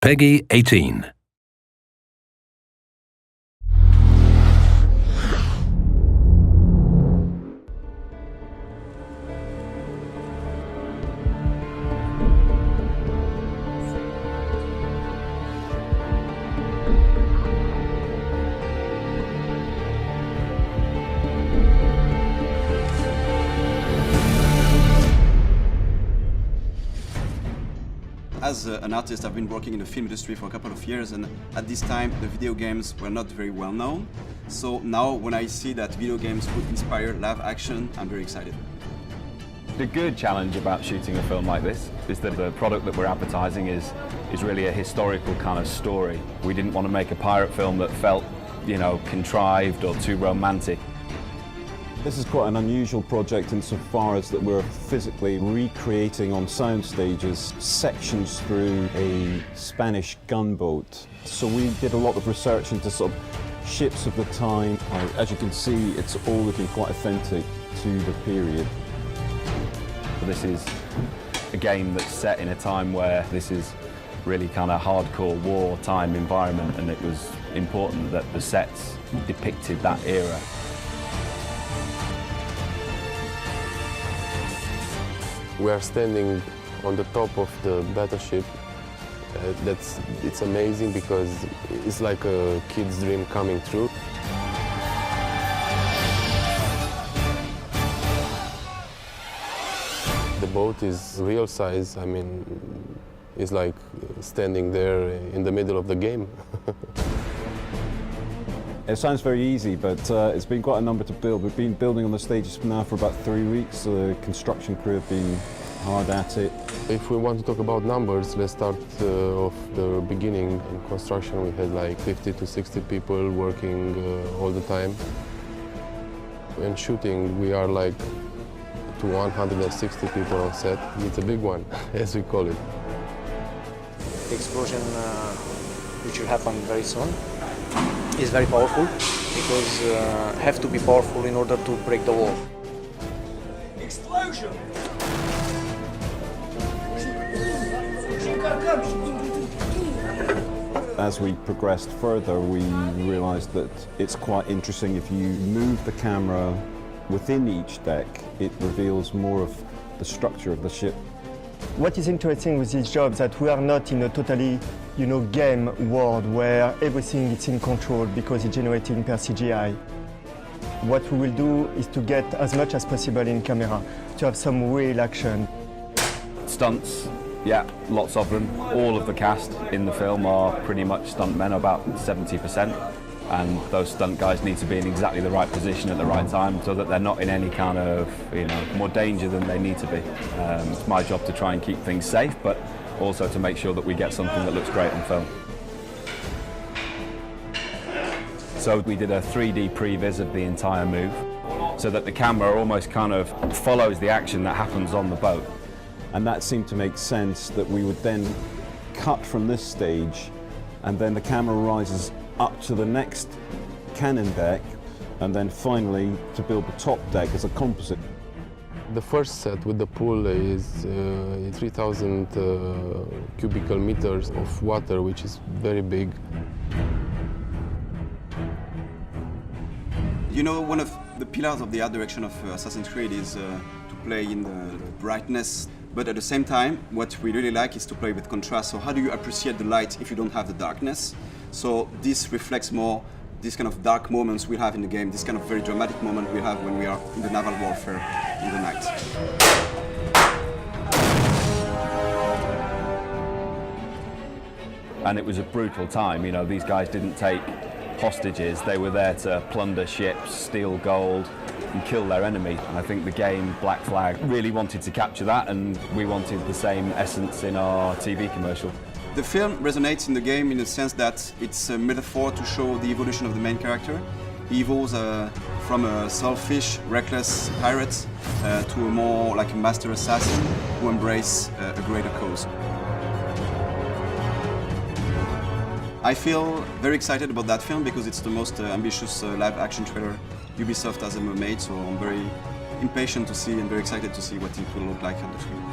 Peggy 18. As an artist, I've been working in the film industry for a couple of years, and at this time the video games were not very well known. So now when I see that video games could inspire live action, I'm very excited. The good challenge about shooting a film like this is that the product that we're advertising is really a historical kind of story. We didn't want to make a pirate film that felt, you know, contrived or too romantic. This is quite an unusual project insofar as that we're physically recreating on sound stages sections through a Spanish gunboat. So we did a lot of research into sort of ships of the time. As you can see, it's all looking quite authentic to the period. This is a game that's set in a time where this is really kind of hardcore wartime environment, and it was important that the sets depicted that era. We are standing on the top of the battleship. It's amazing because it's like a kid's dream coming true. The boat is real size. I mean, it's like standing there in the middle of the game. It sounds very easy, but it's been quite a number to build. We've been building on the stages now for about 3 weeks. The construction crew have been hard at it. If we want to talk about numbers, let's start off the beginning. In construction, we had like 50 to 60 people working all the time. In shooting, we are like to 160 people on set. It's a big one, as we call it. The explosion, which will happen very soon, is very powerful because have to be powerful in order to break the wall. Explosion! As we progressed further, we realized that it's quite interesting if you move the camera within each deck, it reveals more of the structure of the ship. What is interesting with this job is that we are not in a totally, game world where everything is in control because it's generated per CGI. What we will do is to get as much as possible in camera, to have some real action. Stunts, yeah, lots of them. All of the cast in the film are pretty much stuntmen, about 70%. And those stunt guys need to be in exactly the right position at the right time so that they're not in any kind of, more danger than they need to be. It's my job to try and keep things safe, but also to make sure that we get something that looks great on film. So we did a 3D previs of the entire move so that the camera almost kind of follows the action that happens on the boat. And that seemed to make sense that we would then cut from this stage and then the camera rises up to the next cannon deck and then finally to build the top deck as a composite. The first set with the pool is 3,000 cubical meters of water, which is very big. One of the pillars of the art direction of Assassin's Creed is to play in the brightness, but at the same time, what we really like is to play with contrast. So how do you appreciate the light if you don't have the darkness? So this reflects more this kind of dark moments we have in the game, this kind of very dramatic moment we have when we are in the naval warfare in the night. And it was a brutal time, these guys didn't take hostages, they were there to plunder ships, steal gold and kill their enemy. And I think the game, Black Flag, really wanted to capture that, and we wanted the same essence in our TV commercial. The film resonates in the game in the sense that it's a metaphor to show the evolution of the main character. He evolves from a selfish, reckless pirate to a more like a master assassin who embraces a greater cause. I feel very excited about that film because it's the most ambitious live-action trailer Ubisoft has ever made, so I'm very impatient to see and very excited to see what it will look like on the screen.